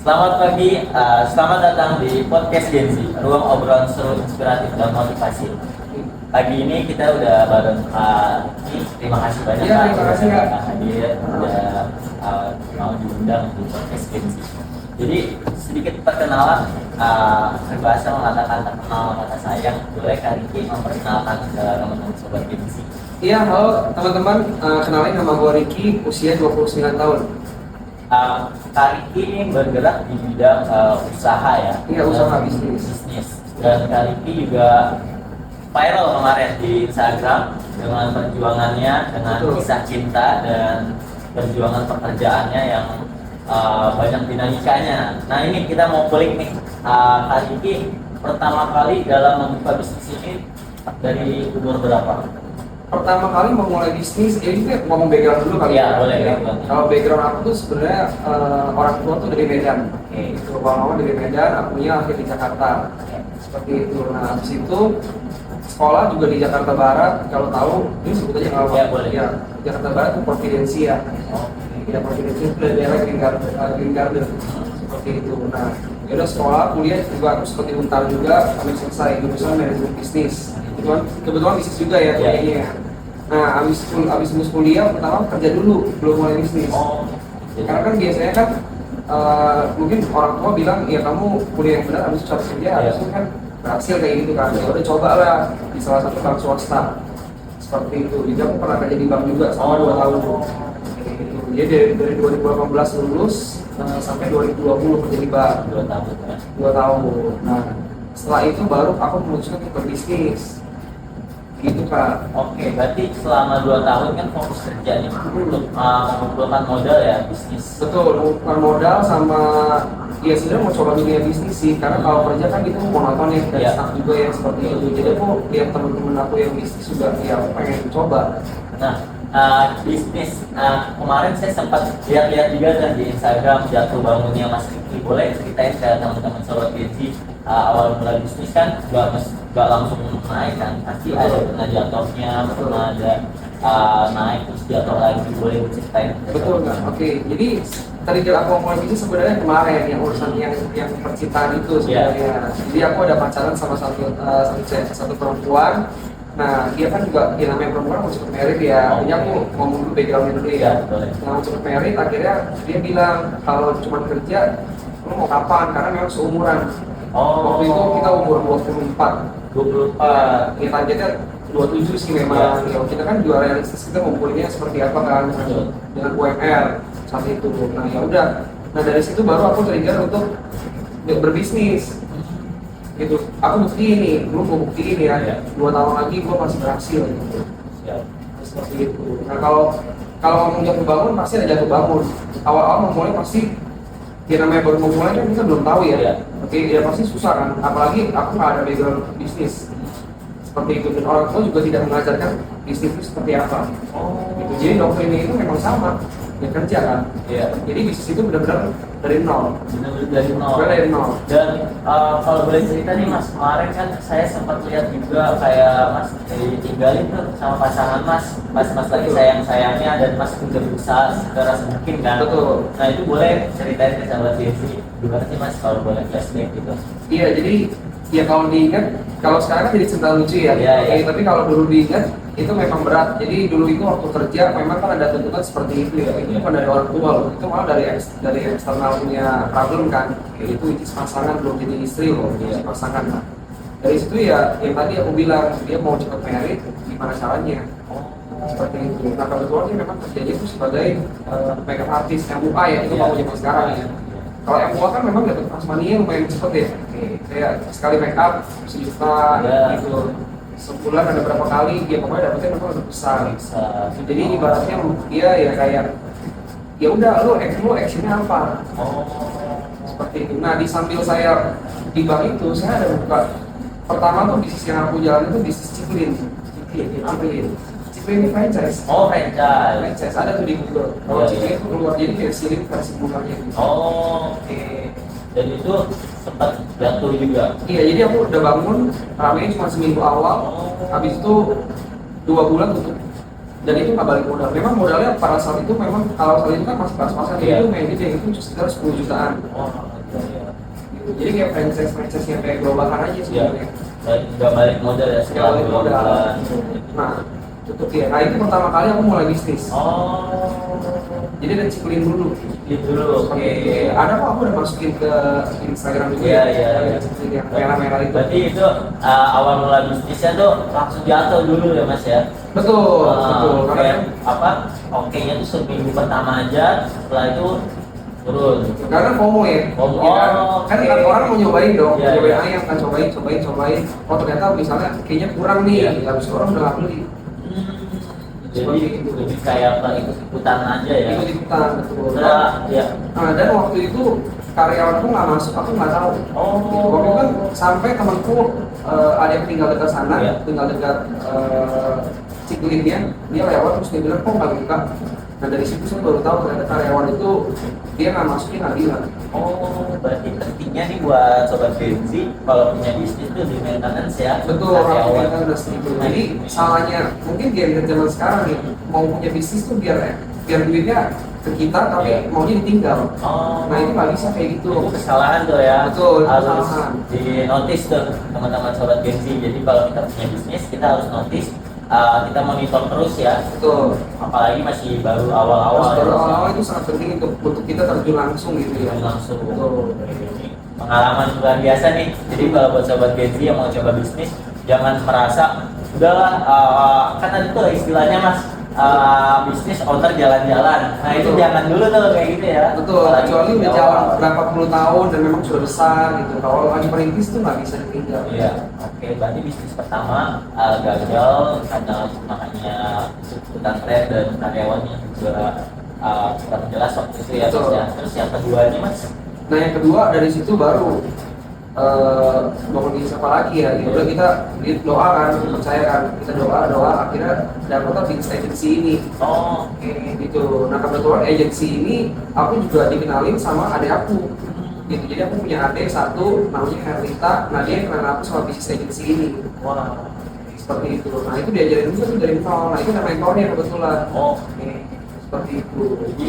Selamat pagi, selamat datang di podcast Gen Z, ruang obrolan seru, inspiratif, dan motivasi. Pagi ini kita udah bareng Pak Ki. Terima kasih banyak Ya, Pak terima kasih, udah Kak. hadir, udah mau diundang di podcast Gen Z. Jadi sedikit perkenalan, berbahasa mengatakan tak kenal maka sayang. Boleh Kak Riki memperkenalkan ke teman-teman sobat Gen Z? Iya, halo teman-teman, kenalin nama gue Ricky, usia 29 tahun. Kak Riki ini bergerak di bidang usaha ya? Iya, usaha bisnis. Dan Kak Riki juga viral kemarin di Instagram dengan perjuangannya, dengan Betul. kisah cinta dan perjuangan pekerjaannya yang banyak dinamikanya. Nah ini kita mau kulik nih, Kak Riki pertama kali dalam membuka bisnis ini dari umur berapa? Pertama kali memulai bisnis, jadi kita ngomong background dulu kali Iya, boleh, ya. background. Kalau background aku tuh sebenarnya orang tua tuh dari Medan. Oke. Itu mama dari Medan, akunya lahir di Jakarta. Seperti itu. Nah, habis itu sekolah juga di Jakarta Barat. Kalau tahu, ini sebut aja nggak apa-apa. Ya, boleh. Ya, Jakarta Barat itu Providencia. Ya, Providencia itu dari daerah Green Garden. Seperti itu. Nah, ya udah sekolah, kuliah juga aku seperti Untar juga, sampai selesai jurusan manajemen bisnis. Kebetulan bisnis juga ya kuliahnya. Nah, abis lulus kuliah pertama kerja dulu, belum mulai bisnis. Karena kan biasanya kan mungkin orang tua bilang ya kamu kuliah yang benar, abis cari kerja, habis itu kan berhasil kayak gitu kan. Ya udah coba lah di salah satu bank swasta. Seperti itu. Jadi aku pernah kerja di bank juga selama 2 tahun. Jadi dari 2018 lulus sampai 2020 kerja di bank. 2 tahun ya? 2 tahun. Nah, setelah itu baru aku memutuskan untuk berbisnis. Gitu Kak. Oke, berarti selama 2 tahun kan fokus kerjanya untuk mengumpulkan modal ya bisnis. Betul, mengumpulkan modal sama ya sebenarnya mau coba dunia bisnis sih, karena kalau kerja kan gitu monoton ya, dan staff juga yang seperti itu. Jadi aku lihat teman-teman aku yang bisnis juga, ya aku pengen coba. Nah, bisnis kemarin saya sempat lihat-lihat juga kan di Instagram jatuh bangunnya Mas Riki. Boleh ceritain ke teman-teman sobat Gen Z, awal mulai bisnis kan nggak langsung naik kan, pasti ada pernah jatuhnya, pernah ada naik terus jatuh lagi. Boleh ceritain? Betul kan? Oke, jadi trigger aku mulai bisnis sebenarnya kemarin yang urusan yang percintaan itu sebenarnya. Jadi aku ada pacaran sama satu perempuan. Nah, dia kan juga, dia namanya perempuan mau cepet married ya. Jadi aku ngomong dulu backgroundnya dulu ya. Nah, mau cepet married, akhirnya dia bilang kalau cuma kerja, lu mau kapan? Karena memang seumuran. Waktu itu kita umur 24. Ya targetnya 27 sih memang. Ya, kita kan juara realistis, kita ngumpulinnya seperti apa kan dengan UMR saat itu. Nah, ya udah. Nah, dari situ baru aku trigger untuk berbisnis. Gitu. Aku buktiin nih, gue mau buktiin ya, 2 tahun lagi gue pasti berhasil gitu. Seperti itu. Nah, kalau mau jatuh bangun pasti ada jatuh bangun. Awal-awal memulai pasti ya namanya baru memulai kan kita belum tahu ya. Oke, ya pasti susah kan. Apalagi aku nggak ada background bisnis. Seperti itu, dan orang tua juga tidak mengajarkan bisnis itu seperti apa. Gitu. Jadi doktrinnya itu memang sama, ya kerja kan. Jadi bisnis itu benar-benar dari nol. Dari nol. Dan kalau boleh cerita nih Mas, kemarin kan saya sempat lihat juga kayak Mas ditinggalin tuh sama pasangan Mas lagi sayang-sayangnya, dan Mas udah berusaha sekeras mungkin kan. Betul. Nah itu boleh ceritain ke sahabat Gen Z gimana sih Mas kalau boleh flashback gitu? Iya, jadi ya kalau diingat, kalau sekarang kan jadi cerita lucu ya. Tapi kalau dulu diingat itu memang berat. Jadi dulu itu waktu kerja memang kan ada tuntutan seperti itu ya. Itu bukan dari orang tua loh, itu malah dari eksternal punya problem kan. Itu pasangan belum jadi istri loh, jadi pasangan. Nah, dari situ ya yang tadi aku bilang dia mau cepat married, gimana caranya? Seperti itu. Nah, kebetulan dia memang kerjanya itu sebagai makeup artist MUA ya, itu mau zaman sekarang ya. Kalau MUA kan memang dapat money-nya lumayan cepet ya. Kayak sekali make up 1 juta gitu. Sebulan ada berapa kali, dia pokoknya dapetnya memang lebih besar. Jadi ibaratnya dia ya kayak ya udah lu actionnya apa? Seperti itu. Nah, di sambil saya di bank itu saya ada buka, pertama tuh bisnis yang aku jalan itu bisnis Ciklin ini franchise. Franchise ada tuh di Google. Kalau Ciklin itu keluar, jadi versi ini versi bukannya gitu. Dan itu sempat jatuh juga. Iya, jadi aku udah bangun, ramenya cuma seminggu awal, habis itu 2 bulan tutup. Dan itu nggak balik modal. Memang modalnya pada saat itu memang kalau saat itu kan masih pas-pasan itu main gede, itu sekitar 10 jutaan. Gitu. Jadi kayak franchise yang kayak gerobakan aja sebenarnya. Dan nggak balik modal ya Nggak setelah balik modal. bulan. Nah, tutup ya. Nah itu pertama kali aku mulai bisnis. Oh, Jadi ada ciklin dulu. itu dulu. Oke. Ada kok aku udah masukin ke Instagram juga. Iya, iya, Ada iya. ciklin yang merah-merah itu. Berarti itu awal mula bisnisnya tuh langsung jatuh dulu ya mas ya? Betul, betul. Karena Kayak apa? Oke-nya tuh seminggu pertama aja, setelah itu turun. karena FOMO ya. FOMO. Ya kan Oke. kan orang mau nyobain dong, Iya, nyobain iya. ayam kan cobain. Oh ternyata misalnya kayaknya kurang nih, Iya. habis itu orang udah nggak beli. Jadi lebih kayak ikut-ikutan aja ya. Itu ikutan betul. Setelah ya. Nah, dan waktu itu karyawanku nggak masuk, aku nggak tahu. Oh. Waktu itu kan sampai temanku ada yang tinggal dekat sana, Iya. tinggal dekat Ciklinnya, dia lewat terus dia bilang kok nggak buka. Nah dari situ saya baru tahu ternyata karyawan itu dia nggak masukin nggak bilang. Oh, berarti pentingnya nih buat sobat Genzi kalau punya bisnis itu di maintenance ya. Betul, Karyawan. orang kita udah setuju. Jadi salahnya mungkin gen zaman sekarang nih mau punya bisnis tuh biar duitnya ke kita tapi Iya. maunya ditinggal. Oh. Nah itu nggak bisa kayak gitu. Itu kesalahan tuh ya. Betul, Harus kesalahan. di notice tuh teman-teman sobat Genzi. Jadi kalau kita punya bisnis kita harus notice, kita monitor terus ya. Betul. Apalagi masih baru Terus awal-awal. baru ya. awal-awal itu sangat penting untuk kita terjun langsung gitu ya. Langsung. Betul. Ini pengalaman luar biasa nih. Jadi kalau buat sobat Genzi yang mau coba bisnis, jangan merasa udahlah, kan ada tuh istilahnya mas, bisnis owner jalan-jalan. Nah itu Betul. jangan dulu tuh kayak gitu ya. Betul, Apalagi kecuali di udah awal. jalan berapa puluh tahun dan memang sudah besar gitu. Kalau lagi perintis tuh nggak bisa ditinggal. Iya, oke. Berarti bisnis pertama gagal karena cuma hanya ikutan tren dan karyawannya juga kurang jelas waktu itu ya. Betul. Mas, ya. Terus yang keduanya mas? Nah yang kedua dari situ baru bangun bisnis apa lagi ya? Udah kita doa kan, percaya kan, kita doa akhirnya dapetlah bisnis agency ini. Oh, Oke, gitu. Nah kebetulan agency ini aku juga dikenalin sama adik aku. Gitu. Jadi aku punya adik satu namanya Herlita. Nah dia kenal aku sama bisnis agency ini. wah. Seperti itu. Nah itu diajarin juga tuh dari nol. Nah itu namanya mentornya kebetulan. Oke. Seperti itu. Jadi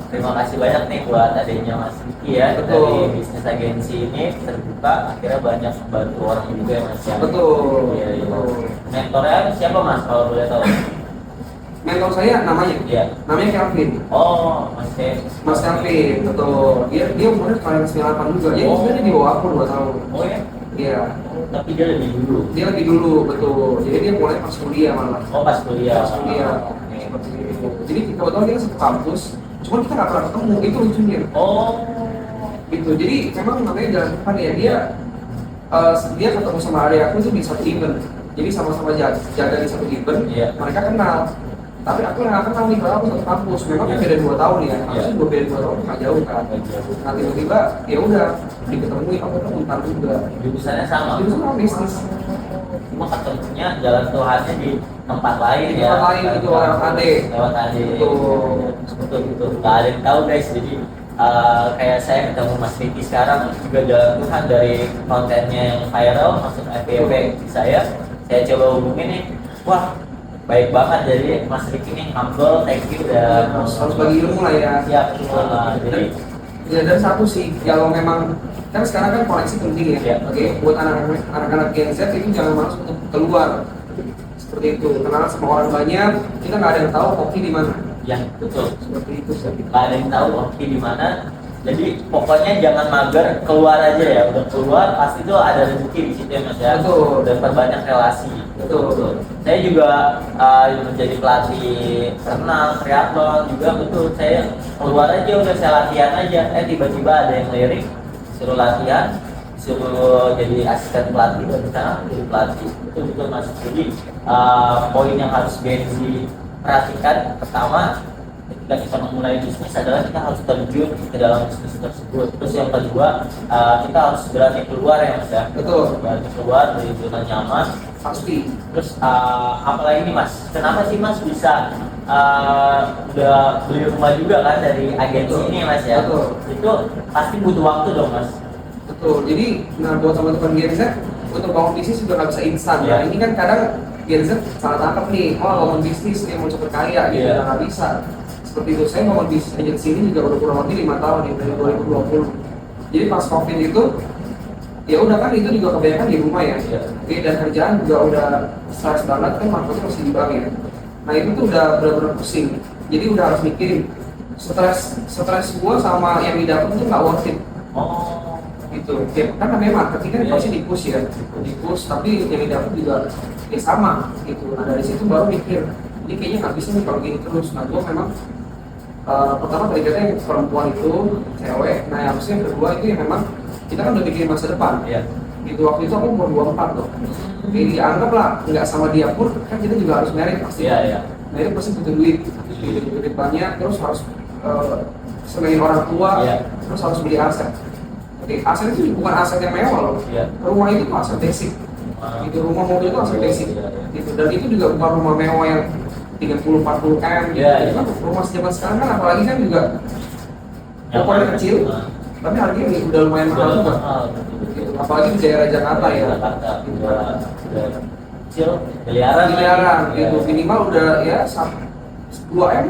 terima kasih banyak nih buat adanya Mas Diki ya. Betul. Dari bisnis agensi ini terbuka akhirnya banyak membantu orang juga ya Mas ya. Betul. Iya, iya. Betul. Mentornya siapa Mas kalau boleh tahu? Mentor saya namanya, Iya. namanya Kelvin. Oh, Mas Ke. Mas Kelvin, betul. Dia umurnya kalian 98 juga. Jadi Oh. sebenarnya di bawah aku 2 tahun. Oh ya. Iya. Oh, tapi dia lebih dulu. Dia lebih dulu, betul. Jadi dia mulai pas kuliah malah. Oh, pas kuliah. Pas kuliah. Oke. Seperti itu. Jadi kebetulan kita satu kampus. Cuman kita nggak pernah ketemu. Itu lucunya. Oh. Gitu. Jadi memang namanya jalan depan ya. Dia ketemu sama adik aku itu di satu event. Jadi sama-sama jaga di satu event. Iya. Mereka kenal. Tapi aku yang nggak kenal nih, karena aku satu kampus. Memang kan beda 2 tahun ya. Harusnya Iya. beda 2 tahun nggak jauh kan. Nah tiba-tiba ya udah diketemui, aku ketemu ntar juga. Jurusannya sama. Itu sama bisnis. Cuma ketemunya jalan Tuhannya di tempat lain Di ya. tempat lain gitu, lewat AD. Lewat AD. Betul. Betul. Gak ada yang tahu guys. Jadi kayak saya ketemu Mas Riki sekarang juga jalan Tuhan dari kontennya yang viral masuk FYP di saya coba hubungin nih. Wah, baik banget. Jadi Mas Riki ini humble, thank you udah Harus bagi ilmu lah ya. siap. Jadi Ya dan satu sih, kalau memang kan sekarang kan koneksi penting ya. Iya. Oke, buat anak-anak Gen Z itu jangan malas untuk keluar. Seperti itu, kenalan sama orang banyak, kita nggak ada yang tahu kopi di mana. ya betul. Seperti itu sih. Gak ada yang tahu oke di mana. Jadi pokoknya jangan mager, keluar aja ya. Udah keluar pasti tuh ada rezeki di situ ya Mas ya. Betul. Dan perbanyak relasi. Betul. Saya juga menjadi pelatih renang, triathlon juga betul. Saya keluar aja udah saya latihan aja. Tiba-tiba ada yang lirik, suruh latihan, suruh jadi asisten pelatih dan sekarang jadi pelatih. Betul Mas. Jadi poin yang harus Genzi perhatikan pertama ketika kita memulai bisnis adalah kita harus terjun ke dalam bisnis tersebut. Terus yang kedua kita harus berani keluar ya Mas ya. Betul. Berani keluar dari zona nyaman. Pasti. Terus apalagi nih Mas, kenapa sih Mas bisa udah beli rumah juga kan dari agensi Betul. ini Mas ya? Betul. Itu pasti butuh waktu dong Mas. Betul. Jadi, nah buat teman-teman Gen Z untuk bangun bisnis juga nggak bisa instan. Iya. Nah ini kan kadang Gen Z salah tangkap nih, bangun bisnis dia mau cepet kaya gitu, Iya. nggak bisa. Seperti itu, saya bangun bisnis agensi ini juga udah kurang lebih 5 tahun ya, dari 2020. Jadi pas COVID itu ya udah kan itu juga kebanyakan di rumah ya. Iya. Oke, dan kerjaan juga udah stres banget kan, marketing masih di bank ya. Nah itu tuh udah benar-benar pusing. Jadi udah harus mikirin stres gua sama yang didapat tuh nggak worth it. Oh, Gitu. Ya, kan namanya marketing kan Iya. pasti di-push ya. Di-push tapi yang didapat juga ya sama gitu. Nah dari situ baru mikir, ini kayaknya nggak bisa nih kalau gini terus. Nah gua memang pertama targetnya yang perempuan itu cewek. Nah yang harusnya yang kedua itu yang memang kita kan udah bikin masa depan. iya. Gitu waktu itu aku umur 24 tuh. Jadi dianggap lah nggak sama dia pun kan kita juga harus merit pasti. Iya, iya. Nah itu pasti butuh duit, butuh duit banyak, terus harus senengin orang tua, Iya. terus harus beli aset. Oke, aset itu bukan aset yang mewah loh. Iya. Rumah itu tuh aset basic. Itu rumah mobil itu aset basic. Iya, iya. Gitu. Dan itu juga bukan rumah mewah yang 30-40 M. Gitu. Iya, Itu iya. kan rumah zaman sekarang kan apalagi kan juga ukurannya kecil, tapi harganya udah lumayan mahal juga. Gitu. Apalagi di daerah Jakarta ya. Jakarta udah kecil, miliaran gitu. Minimal udah ya 2M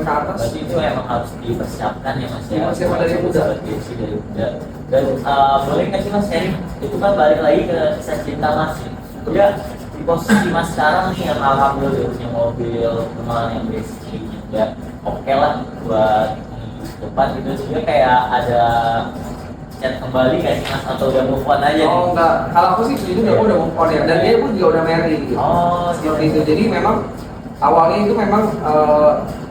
ke atas. Berarti itu emang harus dipersiapkan ya mas ya. Dipersiapkan dari muda. Dari muda. Dan boleh nggak sih mas sharing? Itu kan balik lagi ke kisah cinta mas. Ya di posisi mas sekarang nih yang alhamdulillah punya mobil, rumah yang basic, ya oke lah buat depan gitu. Juga kayak ada chat kembali nggak sih mas atau udah move on aja nih? Oh enggak, kalau aku sih jujur aku udah move on ya, dan dia pun juga udah married gitu. Oh, Seperti itu, jadi memang awalnya itu memang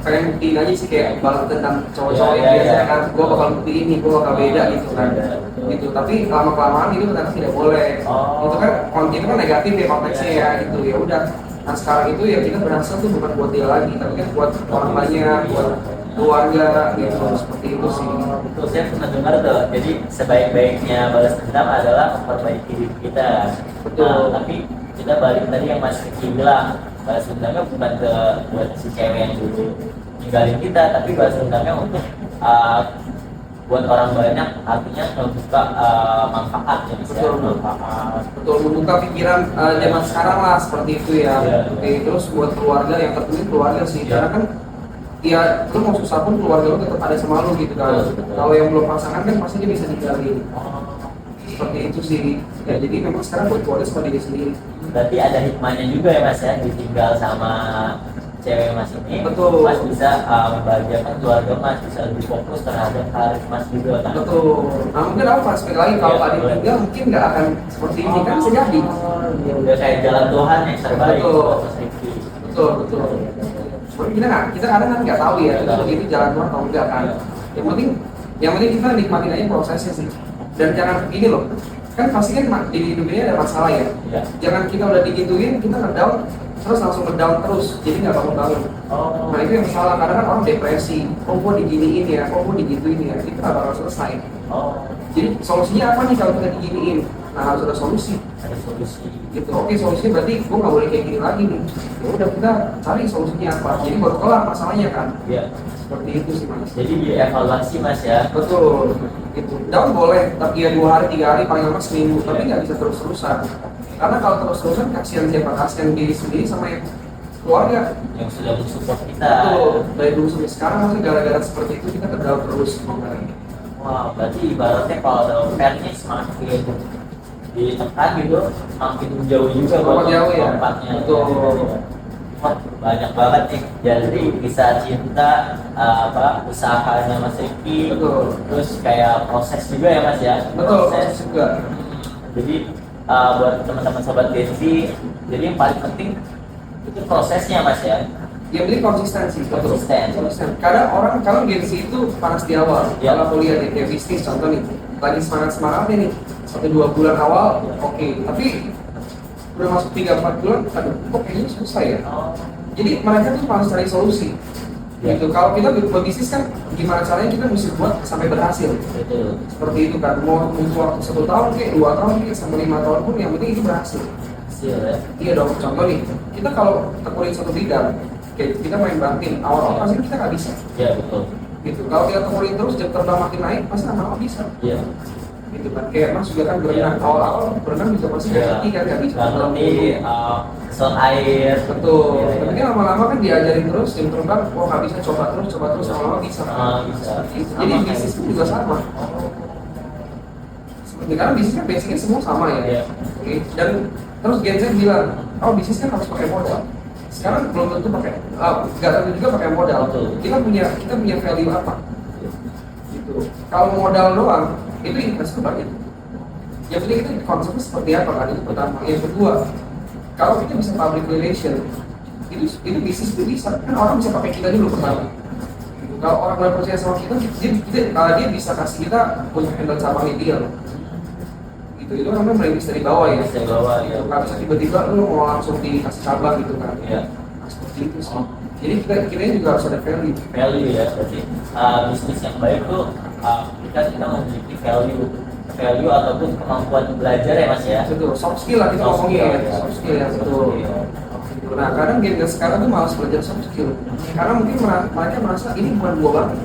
pengen buktiin aja sih kayak balas dendam cowok-cowok yang Iya, biasa iya. kan, gue bakal buktiin nih, gue bakal beda gitu kan. Beda, betul. Gitu, tapi lama-kelamaan itu ternyata tidak boleh. Oh. Itu kan konten kan negatif ya konteksnya ya, gitu ya udah. Nah sekarang itu ya kita berhasil tuh bukan buat dia lagi, tapi kan buat orang banyak, buat keluarga gitu, seperti itu sih. Betul, saya pernah dengar tuh. Jadi sebaik-baiknya balas dendam adalah memperbaiki diri kita. Betul. Nah, tapi kita balik tadi yang Mas Riki bilang, balas dendamnya bukan ke buat si cewek yang dulu ninggalin kita, tapi balas dendamnya untuk buat orang banyak, artinya membuka manfaat ya Mas ya. Betul. Manfaat. Betul, membuka pikiran zaman sekarang lah seperti itu ya. Iya. Oke, terus buat keluarga yang terpenting keluarga sih, Iya. karena kan ya lu mau susah pun keluarga lu tetap ada sama lu gitu kan. Betul, betul. Kalau yang belum pasangan kan pasti dia bisa tinggalin. Oh, Seperti itu sih. Ya jadi memang sekarang buat keluarga sama diri sendiri. berarti ada hikmahnya juga ya Mas ya, ditinggal sama cewek Mas ini. Betul. Mas bisa membahagiakan keluarga Mas, bisa lebih fokus terhadap karir Mas juga kan. Betul. Nah mungkin aku aspek lagi kalau Iya, tadi boleh. tinggal mungkin nggak akan seperti ini kan bisa jadi. Ya udah kayak jalan Tuhan yang terbaik Betul. buat Mas Riki. Betul betul. Tapi kita kadang kan nggak tahu ya Nggak tahu. itu jalan Tuhan atau enggak kan. Yang penting kita nikmatin aja prosesnya sih. Dan jangan gini loh, kan pasti kan di hidup ini ada masalah ya. Iya. Jangan kita udah digituin kita ngedown terus langsung ngedown terus, jadi nggak bangun-bangun. Oh. Nah itu yang salah, kadang kan orang depresi, oh gue diginiin ya, oh gue digituin ya, itu nggak bakal selesai. Oh. Jadi solusinya apa nih kalau kita diginiin? Nah harus ada solusi. Ada solusi. Gitu. Oke solusinya berarti gue nggak boleh kayak gini lagi nih. Ya udah kita cari solusinya apa. Jadi baru kelar masalahnya kan. Iya. Seperti itu sih mas. Jadi dievaluasi Mas ya. Betul. Gitu. Down boleh, tapi ya 2 hari 3 hari paling lama seminggu. Tapi nggak bisa terus-terusan. Karena kalau terus-terusan kasihan siapa? Kasihan diri sendiri sama yang keluarga. Yang sudah mensupport kita. Betul. Dari dulu sampai sekarang masih gara-gara seperti itu kita terdown terus. Wah, berarti ibaratnya kalau ada fairnya semakin ditekan gitu, semakin jauh juga Semakin jauh ya. lompatnya. Betul. Wah, banyak banget nih. Jadi kisah cinta, usahanya Mas Riki, Betul. terus kayak proses juga ya Mas ya. Betul. Proses juga. Jadi buat teman-teman sobat Genzi, jadi yang paling penting itu prosesnya Mas ya. Yang penting konsistensi. Betul. Konsisten. Kadang orang kalau gengsi itu panas di awal. Ya. Kalau aku lihat nih, kayak bisnis contoh nih, lagi semangat-semangatnya nih, 1-2 bulan awal, oke. Tapi udah masuk 3-4 bulan, aduh, kok kayaknya susah ya. Oh, Jadi mereka tuh harus cari solusi. Ya. Gitu. Kalau kita berbisnis kan, gimana caranya kita mesti buat sampai berhasil. betul. Seperti itu kan. Mau butuh waktu 1 tahun, kayak 2 tahun, kayak sampai 5 tahun pun, yang penting itu berhasil. Hasil ya. Iya dong. Contoh nih, kita kalau tekunin satu bidang, kayak kita main banting, awal-awal pasti kita nggak bisa. Ya betul. Gitu. Kalau kita tekunin terus, jam terbang makin naik, pasti lama-lama bisa. Iya. Gitu kan. Kayak Mas juga kan berenang, Iya. awal-awal berenang juga pasti nggak ngerti kan, nggak bisa. Nggak ngerti kesel air. Betul. Iya, iya. Tapi kan lama-lama kan diajarin terus, jam terbang, oh nggak bisa, coba terus, lama-lama bisa. Bisa. Gitu. Jadi bisnis itu juga sama. Karena bisnisnya basicnya semua sama ya. Iya. Oke. Dan terus Gen Z bilang, oh bisnis kan harus pakai modal. Sekarang belum tentu pakai, nggak tentu juga pakai modal. Betul. Kita punya value apa? Gitu. Kalau modal doang, itu invest banyak. Yang penting itu konsepnya seperti apa kan, itu pertama. Yang kedua, kalau kita bisa public relation, itu bisnis itu bisa. Kan orang bisa pakai kita dulu pertama. Gitu. Kalau orang nggak percaya sama kita, dia bisa kasih kita untuk handle cabangnya dia loh. Gitu. Itu namanya merintis dari bawah ya. Dari bawah, ya. Nggak bisa tiba-tiba lu mau langsung dikasih cabang gitu kan. Iya. Nah, seperti itu sih. Jadi kita juga harus ada value. Value ya, berarti bisnis yang baik tuh kita memiliki value ataupun kemampuan belajar ya Mas ya. Betul, soft skill lah kita Soft ngomongin skill, ya. ya. Soft skill ya, betul. Nah, kadang Gen Z sekarang tuh malas belajar soft skill. Karena mungkin mereka merasa ini bukan gua banget.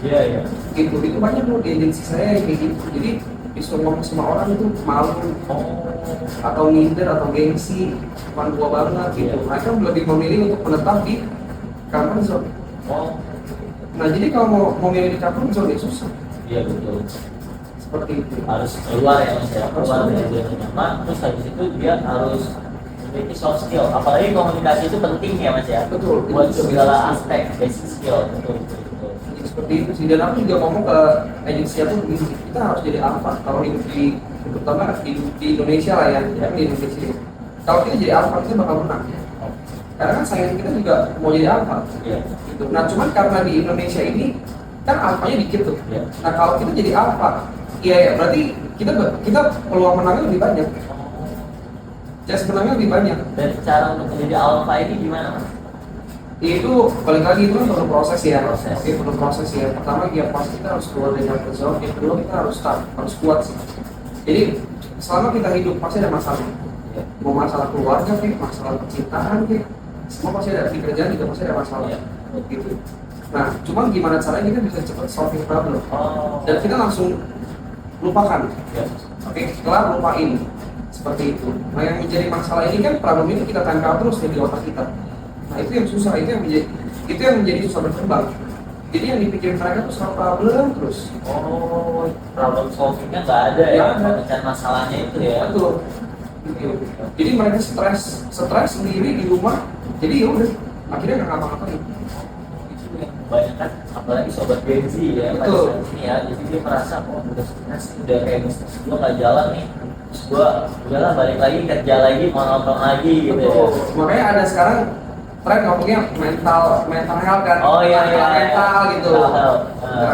Iya, iya. Gitu, itu banyak loh di agensi saya kayak gitu. Jadi disuruh ngomong sama orang itu malu atau minder atau gengsi, bukan gua banget gitu. Iya. Mereka lebih memilih untuk menetap di comfort zone. Oh, Nah, jadi kalau mau milih di comfort zone ya susah. iya betul. Seperti itu. Harus keluar ya Mas ya, keluar dari zona nyaman. Terus habis itu dia harus memiliki soft skill. Apalagi komunikasi itu penting ya Mas ya. Betul. Buat Itu segala aspek basic skill. Betul, betul, betul. Jadi seperti itu sih. Dan aku juga ngomong ke agensi aku begini, kita harus jadi alpha. Kalau terutama di Indonesia lah ya, di Indonesia. Kalau kita jadi alpha kita bakal menang. Karena kan saingan kita juga mau jadi alpha. Iya. Gitu. Nah, cuman karena di Indonesia ini kan alfanya dikit tuh. Iya. Nah, kalau kita jadi alpha, ya berarti kita peluang menangnya lebih banyak. Chance menangnya lebih banyak. Dan cara untuk menjadi alpha ini gimana Mas? Itu balik lagi itu kan perlu proses ya. Proses. Oke, perlu proses ya. Pertama ya pasti kita harus keluar dari comfort zone. Yang kedua kita harus start, harus kuat sih. Jadi selama kita hidup pasti ada masalah. Iya. Mau masalah keluarga kayak, masalah percintaan kayak, semua pasti ada di kerjaan juga pasti ada masalah. Iya. Gitu. Nah, cuma gimana caranya kita bisa cepat solving problem. Oh. Dan kita langsung lupakan. Iya. Oke, kelar lupain. Seperti itu. Nah, yang menjadi masalah ini kan problem ini kita tangkap terus di otak kita. Nah, itu yang susah, itu yang menjadi susah berkembang. Jadi yang dipikir mereka tuh soal problem terus. Oh, problem solvingnya nggak ada ya, Nggak ada. pemecahan masalahnya itu ya. Betul. Gitu. Jadi mereka stres sendiri di rumah. Jadi ya udah, akhirnya nggak ngapa-ngapain. Itu yang banyak kan, apalagi sobat Gen Z ya, pada Betul. saat ini ya. Jadi dia merasa, oh udah stres, udah kayak bisnis gua nggak jalan nih. Terus gua udahlah balik lagi kerja lagi, mau nonton lagi gitu ya. Betul. Makanya ada sekarang tren ngomongnya mental health kan. Oh iya iya. Mental gitu. Mental health.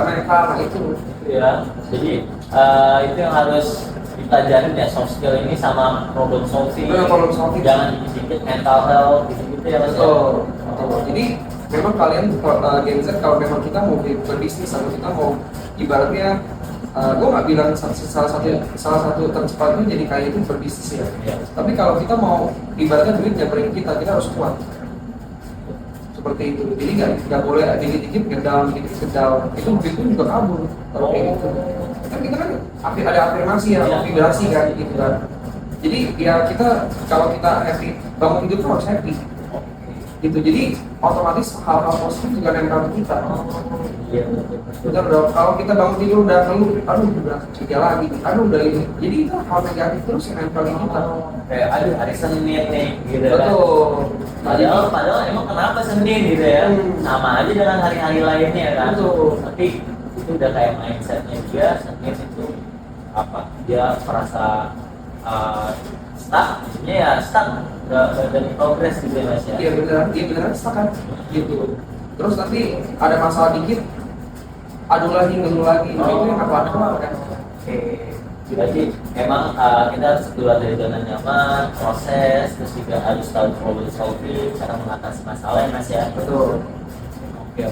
Mental nah itu. Ya, jadi itu yang harus dipelajarin ya, soft skill ini sama problem solving. Problem solving. Jangan dikit-dikit mental health gitu-gitu ya Mas ya. Betul. Jadi memang kalian Gen Z kalau memang kita mau berbisnis atau kita mau ibaratnya gue nggak bilang salah satu tercepat itu jadi kaya itu berbisnis ya. Iya. Tapi kalau kita mau ibaratnya duit nyamperin kita harus kuat. Seperti itu. Jadi nggak boleh dikit-dikit ke down, dikit-dikit ke down. Itu duit pun juga kabur. Kalau kayak gitu. Kan kita kan ada afirmasi ya, Iya. vibrasi kan gitu kan. Jadi ya kita kalau kita happy bangun hidup tuh harus happy. Gitu. Jadi otomatis hal-hal positif juga nempel ke kita. Iya. Betul dong. Kalau kita bangun tidur udah ngeluh, aduh udah kerja lagi, aduh udah ini. Jadi itu hal negatif terus yang nempelin kita. Kayak aduh hari Senin nih gitu kan. Betul. Padahal emang kenapa Senin gitu ya? Sama aja dengan hari-hari lainnya kan. Betul. Tapi itu udah kayak mindsetnya dia, Senin itu apa? Dia merasa stuck, jadinya ya stuck, nggak ada progres gitu ya Mas ya. Iya beneran sepakat gitu. Terus nanti ada masalah dikit, aduh lagi ngeluh lagi, itu yang apa kan? Oke. Jadi emang kita harus keluar dari zona nyaman, proses, terus juga harus tahu problem solving, cara mengatasi masalah ya Mas ya. Betul. Oke.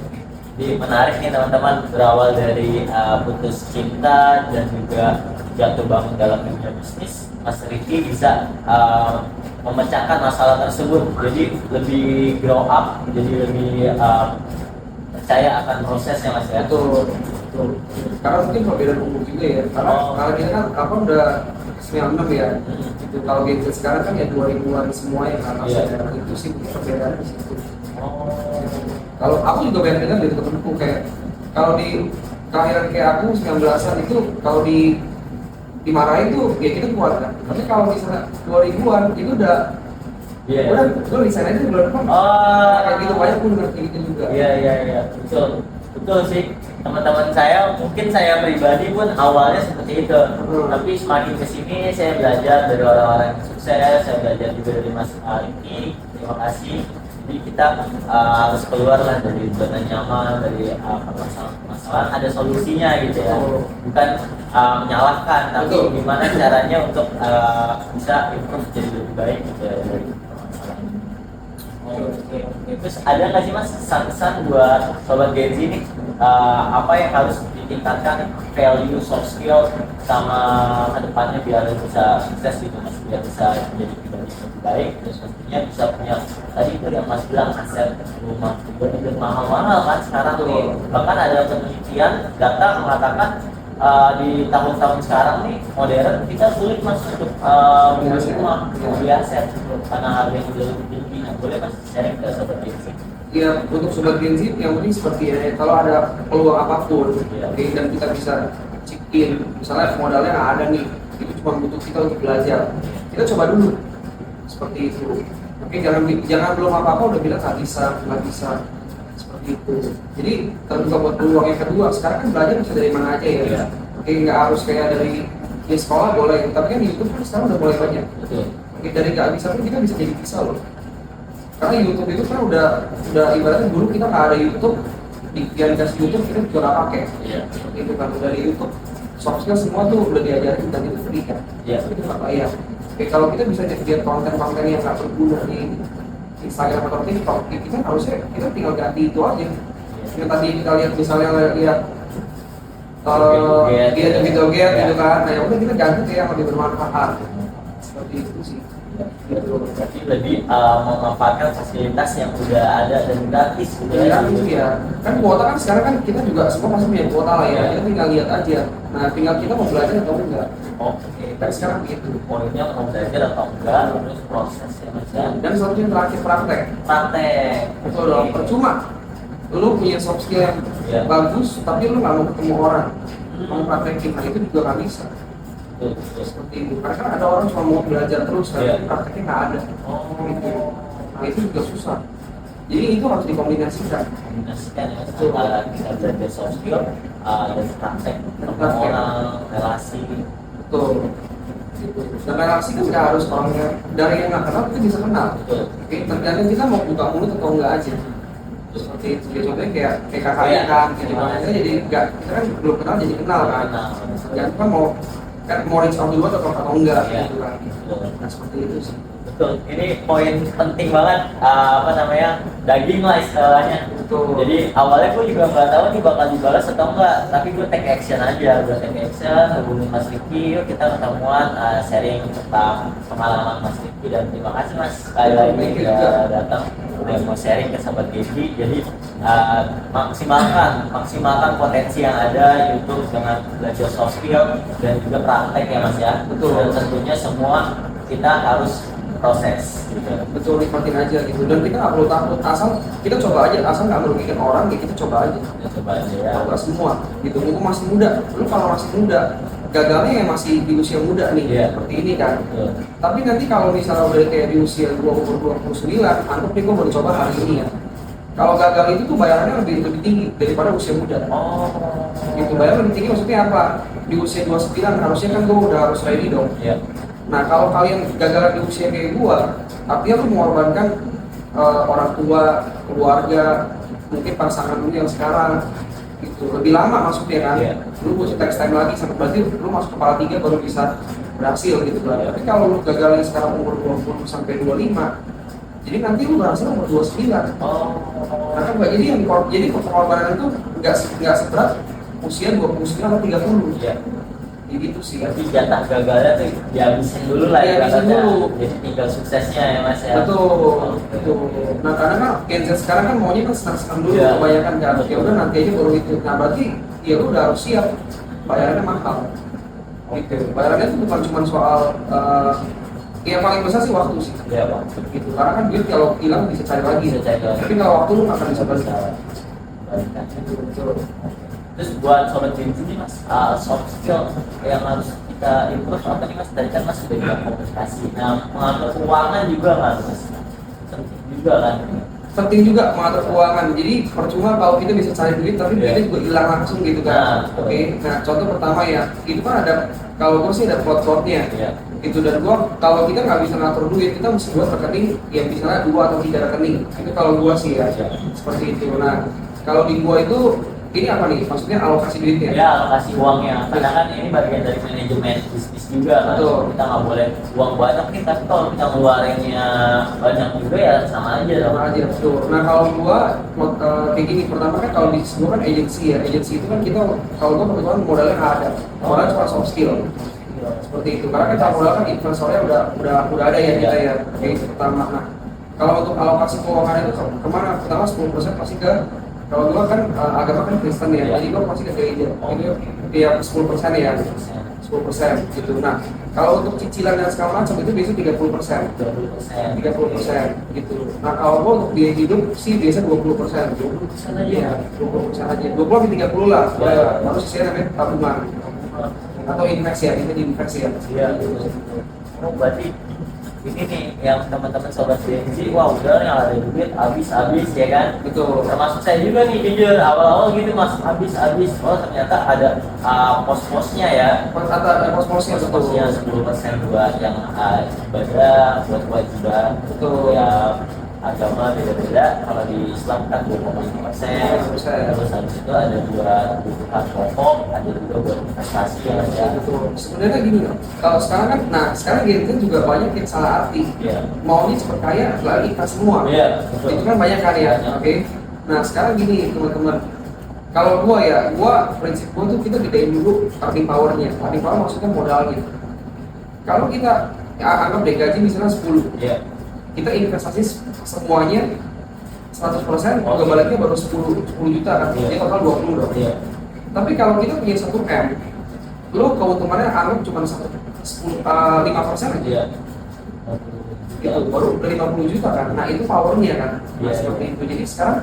Jadi menarik nih teman-teman, berawal dari putus cinta dan juga jatuh bangun dalam dunia bisnis, Mas Riki bisa memecahkan masalah tersebut, jadi lebih grow up, jadi lebih percaya akan prosesnya Mas ya. Betul. Karena mungkin perbedaan umur juga ya. Karena kalau kita kan udah 96 ya. Gitu. Kalau Gen Z sekarang kan ya 2000-an semua ya kan. Iya. Itu sih perbedaan di situ. Oh. Kalau aku juga banyak dengar dari temen-temenku kayak kalau di kelahiran kayak aku 19-an itu kalau di dimarahin tuh ya kita kuat kan. Tapi kalau misalnya 2000-an itu udah udah gue resign aja bulan depan. Kayak gitu banyak pun ngerti gitu juga. Iya, betul sih. Teman-teman saya, mungkin saya pribadi pun awalnya seperti itu. Tapi semakin kesini saya belajar dari orang-orang yang sukses, saya belajar juga dari Mas Alki. Terima kasih. Jadi kita harus keluar lah dari zona nyaman, dari masalah ada solusinya gitu ya. Bukan menyalahkan, tapi gimana caranya untuk bisa improve jadi lebih baik gitu ya dari masalah ini. Oke. Terus ada nggak sih Mas pesan-pesan buat sobat Gen Z ini, apa yang harus ditingkatkan value soft skill sama kedepannya biar bisa sukses gitu Mas, biar bisa menjadi pribadi lebih baik, terus pastinya bisa punya tadi itu yang Mas bilang aset rumah bener mahal-mahal kan sekarang nih. Bahkan ada penelitian data mengatakan di tahun-tahun sekarang nih modern kita sulit masuk untuk beli rumah, beli aset karena harga yang udah lebih tinggi. Nah, boleh Mas sharing ke sobat Gen Z? Ya, untuk sobat Gen Z yang penting seperti ya, kalau ada peluang apapun dan kita bisa cikin, misalnya modalnya nggak ada nih, itu cuma butuh kita untuk belajar, kita coba dulu seperti itu. Oke, jangan belum apa-apa udah bilang nggak bisa seperti itu. Jadi terbuka buat peluang yang kedua. Sekarang kan belajar bisa dari mana aja ya. Oke, nggak harus kayak dari di sekolah boleh, tapi kan di YouTube kan sekarang udah mulai banyak. Oke, dari nggak bisa pun kita bisa jadi bisa loh. Karena YouTube itu kan udah ibaratnya dulu kita nggak ada YouTube, yang dikasih YouTube kita juga nggak pakai. Seperti itu kan, udah di YouTube soft skill semua tuh udah diajarin dan itu free kan. Itu nggak bayar. Oke, kalau kita bisa lihat konten-konten yang nggak berguna di Instagram atau TikTok, kita harusnya kita tinggal ganti itu aja. Yang tadi kita lihat misalnya lihat dia joget gitu kan, nah ya udah kita ganti kayak yang lebih bermanfaat. Seperti itu sih. Berarti lebih memanfaatkan fasilitas yang udah ada dan gratis gitu ya. Kan kuota kan sekarang kan kita juga semua pasti punya kuota lah ya. Kita tinggal lihat aja. Nah, tinggal kita mau belajar atau enggak. Oke, Dan sekarang gitu. poinnya mau belajar atau enggak, terus prosesnya Mas ya. Dan satu yang terakhir praktek. Betul dong. Percuma lu punya soft skill yang bagus, tapi lu nggak mau ketemu orang, mau praktekin, nah itu juga nggak bisa. Seperti itu. Karena kan ada orang cuma mau belajar terus, tapi prakteknya nggak ada. Gitu. Nah itu juga susah. Jadi itu harus dikombinasikan. Ya, antara kita belajar soft skill dan praktek orang, relasi. Betul. Gitu. Dan relasi kan nggak harus orangnya dari yang nggak kenal kita bisa kenal. Oke, tergantung kita mau buka mulut atau enggak aja. Seperti itu. Ya, contohnya kayak kakaknya kan, gitu kan. Jadi nggak, kita kan belum kenal jadi kenal kan. Tergantung kan mau reach out dulu atau enggak gitu kan. Nah seperti itu sih. Betul, ini poin penting banget, daging lah istilahnya. Betul. Jadi awalnya gue juga nggak tahu nih bakal dibalas atau enggak, tapi gue take action aja, hubungin Mas Riki, yuk kita ketemuan, sharing tentang pengalaman Mas Riki, dan terima kasih Mas sekali lagi udah datang, udah mau sharing ke sahabat Genji. Jadi maksimalkan potensi yang ada YouTube dengan belajar soft skill dan juga praktek ya Mas ya. Betul. Dan tentunya semua kita harus proses gitu. Betul, nikmatin aja gitu. Dan kita nggak perlu takut, asal kita coba aja, asal nggak merugikan orang, ya kita coba aja. Coba aja ya. Coba semua gitu. Lu masih muda, lu kalau masih muda, gagalnya yang masih di usia muda nih, seperti ini kan. Tapi nanti kalau misalnya udah kayak di usia 29, anggap nih gua baru coba hari ini ya. Kalau gagal itu tuh bayarannya lebih tinggi daripada usia muda. Gitu, bayaran lebih tinggi maksudnya apa? Di usia 29 harusnya kan gua udah harus ready dong. Nah kalau kalian gagal di usia kayak gua, artinya lu mengorbankan orang tua, keluarga, mungkin pasangan lu yang sekarang gitu, lebih lama maksudnya kan. Lu butuh text time lagi, sampai berarti lu masuk kepala 3 baru bisa berhasil gitu kan. Tapi kalau lu gagalnya sekarang umur 20 sampai 25, jadi nanti lu berhasil umur 29. Nah kan jadi pengorbanan itu nggak seberat usia 29 atau 30. Gitu sih. Tapi jatah gagalnya tuh dihabisin dulu lah ya, jadi tinggal suksesnya ya Mas ya. Betul. Nah karena kan Gen Z sekarang kan maunya kan senang-senang dulu, kebanyakan kan. Ya udah nanti aja baru itu. Nah berarti ya lu udah harus siap, bayarannya mahal. Gitu. Bayarannya itu bukan cuma soal yang paling besar sih waktu sih. Pak. Gitu. Karena kan duit kalau hilang bisa cari lagi. Tapi kalau waktu lu nggak akan bisa balik. Betul. Terus buat sobat Genji nih Mas, soft skill yang harus kita improve apa nih mas? Tadi kan mas sudah bilang komunikasi. Nah, mengatur keuangan juga kan mas? Penting juga kan? Penting juga mengatur keuangan. Jadi percuma kalau kita bisa cari duit tapi duitnya juga hilang langsung gitu kan. Nah, Oke. Nah, contoh pertama ya, itu kan ada, kalau gue sih ada plot-plotnya. Iya. Itu, dan gua kalau kita nggak bisa ngatur duit, kita mesti buat rekening yang misalnya 2 atau 3 rekening. Itu kalau gua sih ya, seperti itu. Nah, kalau di gua itu ini apa nih? Maksudnya alokasi duitnya? Ya, alokasi uangnya. Karena kan ini bagian dari manajemen bisnis juga kan. Betul. Kita nggak boleh uang banyak nih, tapi kalau kita ngeluarinnya banyak juga ya sama aja dong. Sama aja, betul. Nah, kalau gua kayak gini, pertama kan kalau di gua kan agensi ya. Agensi itu kan kita, kalau gua kebetulan modalnya nggak ada. Modalnya cuma soft skill. Seperti itu, karena kita modal kan investornya udah ada ya kita ya. Oke, itu pertama. Nah, kalau untuk alokasi keuangan itu kemana? Pertama 10% pasti ke, kalau gua kan agama kan Kristen ya, jadi gua pasti ke gereja. Itu ya 10% ya, 10% gitu. Nah, kalau untuk cicilan dan segala macam itu biasa 30%. 30% gitu. Nah, kalau gua untuk biaya hidup sih biasa 20%. 20% aja Iya, ya. 20% aja. 20 sampai 30 lah. Ya. Baru sisanya namanya tabungan atau invest ya, itu di invest ya. Iya. Oh, berarti ini nih yang teman-teman sobat CNC, wah udah nih ada duit habis ya kan. Betul. Termasuk saya juga nih jujur awal-awal gitu mas habis. Oh ternyata ada pos-posnya ya. Ada pos-posnya, betul. Pos-posnya 10% buat yang ibadah, buat kewajiban. Betul. Ya agama beda-beda. Kalau di Islam kan 2,5%. Terus habis itu ada buat kebutuhan pokok, ada juga buat investasi yang ada. Betul. Sebenarnya gini loh, kalau sekarang kan, nah sekarang game kan juga banyak yang salah arti. Iya. Maunya cepet kaya, lagi kita semua. Iya, betul. Itu kan banyak kan ya, Banyak. oke. Nah sekarang gini teman-teman, kalau prinsip gua tuh kita gedein dulu earning powernya. Earning power maksudnya modalnya. Kalau kita anggap deh gaji misalnya 10, Iya. kita investasi semuanya 100%, baliknya baru 10 juta kan, Iya. jadi total 20 dong. Iya. Tapi kalau kita punya 1M, lo keuntungannya anggap cuma 5% aja. Iya. Itu baru udah 50 juta kan. Nah, itu powernya kan. Nah, Iya. seperti itu. Jadi sekarang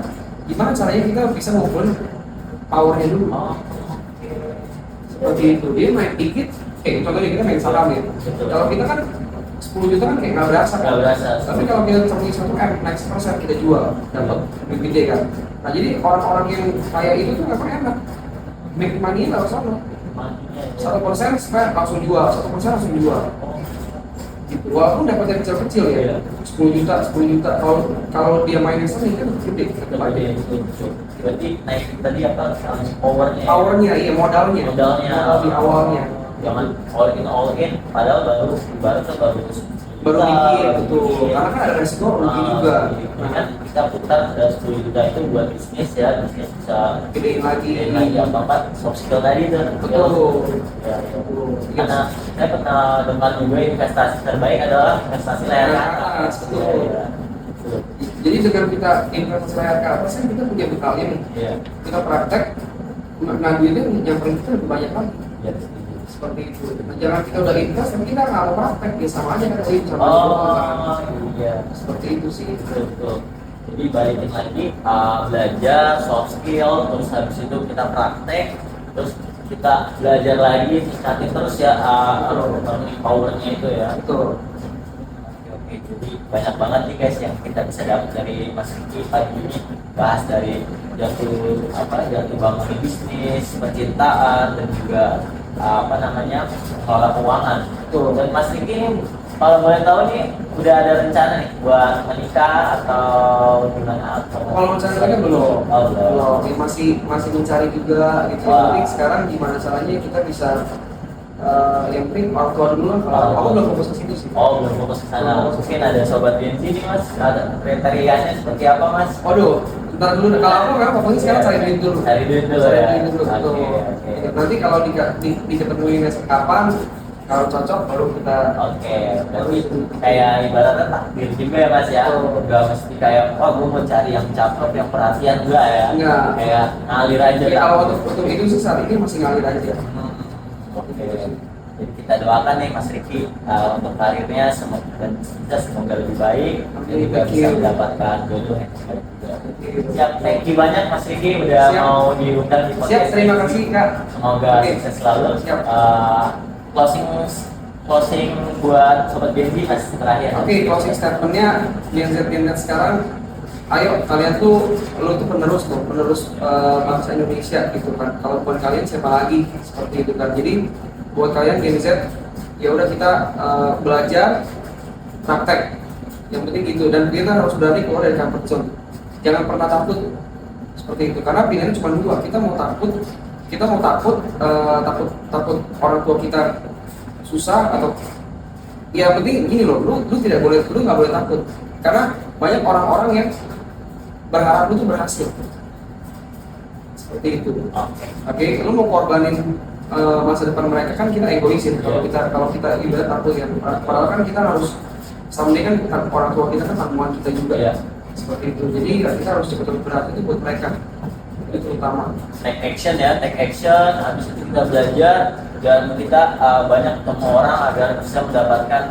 gimana caranya kita bisa ngumpulin powernya dulu? Oh. Seperti itu. Dia main dikit, contohnya kita main saham ya. Betul. Kalau kita kan 10 juta kan kayak nggak berasa kan? Nggak berasa. Tapi kalau kita punya 1M, naik 1% kita jual, dapat lebih gede kan. Nah, jadi orang-orang yang kaya itu tuh memang enak. Make money lewat sana. 1% spread langsung jual, 1% langsung jual. Gitu. Walaupun dapat yang kecil-kecil ya, Iya. 10 juta. Kalau dia main sering kan gede. Berarti naik tadi apa powernya? Powernya, iya modalnya. Modalnya. Modal di awalnya. Jangan all in, padahal baru Baru dikit, betul. Karena kan ada resiko rugi juga. Nah, kan kita putar 10 juta itu buat bisnis bisnis bisa Gedein lagi. gedein lagi apa soft skill tadi tuh. Betul. Ya, Betul. karena saya pernah dengar juga investasi terbaik adalah investasi layar Layar atas. atas, betul. Ya, betul. Jadi dengan kita investasi layar ke atas kan kita punya bekalnya nih. Iya. Kita praktek, nah duitnya nyamperin kita lebih banyak lagi. Ya. Seperti itu. Nah, jangan kita udah invest, tapi kita nggak mau praktek, ya sama aja kan duit sama aja. Oh, iya. Seperti itu sih. Betul. Jadi balikin lagi belajar soft skill, terus habis itu kita praktek, terus kita belajar lagi, tingkatin terus ya powernya itu ya. Betul. Oke, jadi banyak banget nih guys yang kita bisa dapat dari Mas Riki pagi ini, bahas dari jatuh bangun bisnis, percintaan, dan juga mengelola keuangan. Betul. Dan Mas Riki ini kalau boleh tahu nih udah ada rencana nih buat menikah atau gimana? Kalau mencari lagi belum? Oh, belum. Belum. Ya, masih mencari juga gitu. Wah. Jadi sekarang gimana caranya kita bisa yang penting orang tua dulu lah. Kalau aku belum fokus ke situ sih. Oh, belum fokus ke sana. Mungkin ada sobat BNC nih Mas, ada kriterianya seperti apa Mas? Waduh, ntar dulu. Kalau aku memang fokusnya sekarang cari duit dulu. Cari duit dulu Cari ya. duit dulu. Oke, Betul. oke. Nanti kalau diketemuin kapan, kalau cocok baru kita. Oke, berarti kayak ibaratnya takdir juga ya Mas ya. Betul. Gak mesti kayak, wah gue mau cari yang cakep, yang perhatian enggak ya. Enggak. Kayak ngalir aja. Jadi kalau untuk itu sih saat ini masih ngalir aja. Oke. Jadi kita doakan nih Mas Riki untuk karirnya dan kita semoga lebih baik dan juga bisa mendapatkan jodoh yang terbaik juga. Siap, thank you banyak Mas Riki udah Siap. mau diundang di podcast. Siap, terima kasih Kak. Semoga Oke. sukses selalu. Siap. closing buat sobat Genji mas terakhir. Oke, closing statementnya Gen Z sekarang, ayo kalian tuh, lo tuh penerus bangsa Indonesia gitu kan. Kalau buat kalian siapa lagi seperti itu kan. Jadi buat kalian Gen Z, ya udah kita belajar, praktek. Yang penting gitu, dan kita harus berani keluar dari comfort zone. Jangan pernah takut seperti itu, karena pilihannya cuma dua. Kita mau takut orang tua kita susah, atau ya penting gini loh, lu nggak boleh takut, karena banyak orang-orang yang berharap lu tuh berhasil seperti itu. Oke, lu mau korbanin masa depan mereka, kan kita egoisin kalau kita ibarat takut ya, padahal kan kita harus someday kan orang tua kita kan tanggungan kita juga seperti itu. Jadi ya, kita harus cepat berhati itu buat mereka, itu utama. Take action, habis itu kita belajar dan kita banyak ketemu orang agar bisa mendapatkan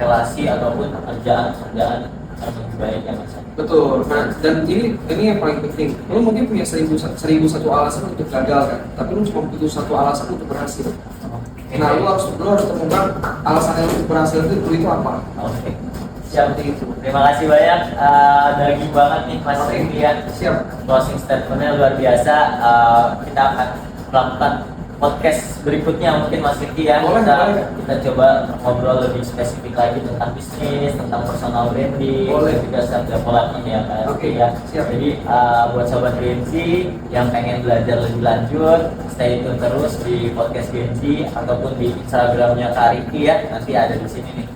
relasi ataupun pekerjaan yang lebih baik ya mas. Betul. Nah, dan ini yang paling penting. Lu mungkin punya 1001 alasan untuk gagal kan, tapi lu cuma butuh satu alasan untuk berhasil. Nah, lu harus temukan alasan yang untuk berhasil itu apa. Oke. Siap itu. Terima kasih banyak. Daging banget nih Mas Rian. Siap. Closing statementnya luar biasa. Kita akan melakukan podcast berikutnya mungkin Mas Riki ya. Kita coba ngobrol lebih spesifik lagi tentang bisnis, tentang personal branding, dan juga self development ya kan. Oke. Ya. Siap. Jadi buat sobat Genji yang pengen belajar lebih lanjut, stay tune terus di podcast Genji ataupun di Instagramnya Kak Riki ya. Nanti ada di sini nih.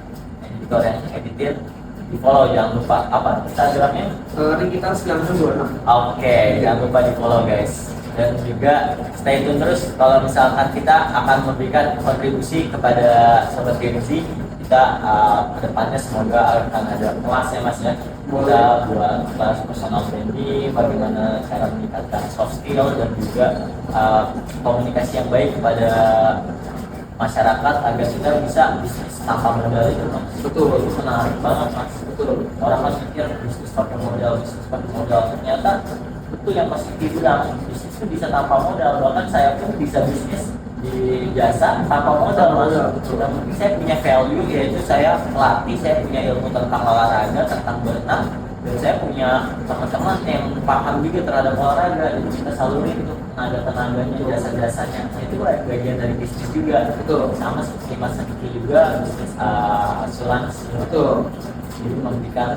Editor yang editin, di follow, jangan lupa. Apa Instagramnya? Kita 926. Oke, jangan lupa di follow guys. Dan juga stay tune terus kalau misalkan kita akan memberikan kontribusi kepada sobat Genji. Kita kedepannya semoga akan ada kelas ya mas ya. Kita buat kelas personal branding, bagaimana cara meningkatkan soft skill dan juga komunikasi yang baik kepada masyarakat agar kita bisa bisnis tanpa modal itu mas. Betul. Itu menarik banget mas. Betul. Orang kan mikir bisnis pakai modal, ternyata itu yang masih dibilang bisnis itu bisa tanpa modal. Bahkan saya pun bisa bisnis di jasa tanpa modal mas. Yang penting saya punya value, yaitu saya pelatih, saya punya ilmu tentang olahraga, tentang berenang, dan saya punya teman-teman yang paham juga terhadap olahraga. Jadi kita salurin itu tenaga-tenaganya, jasa-jasanya. Itu bagian dari bisnis juga. Betul. Sama seperti Mas Riki juga bisnis asuransi. Betul. Jadi memberikan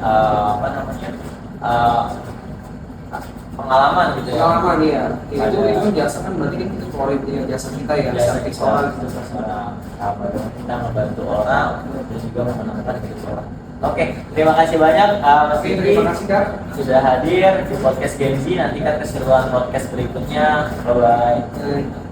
pengalaman gitu ya. Pengalaman ya. Itu jasa kan, berarti kan kita keluarin jasa kita ya, servis orang. Kita membantu orang dan juga memenangkan hidup orang. Oke, terima kasih banyak Mas Riki. Terima kasih Kak Sudah hadir di podcast Genji. Nantikan keseruan podcast berikutnya. Bye bye.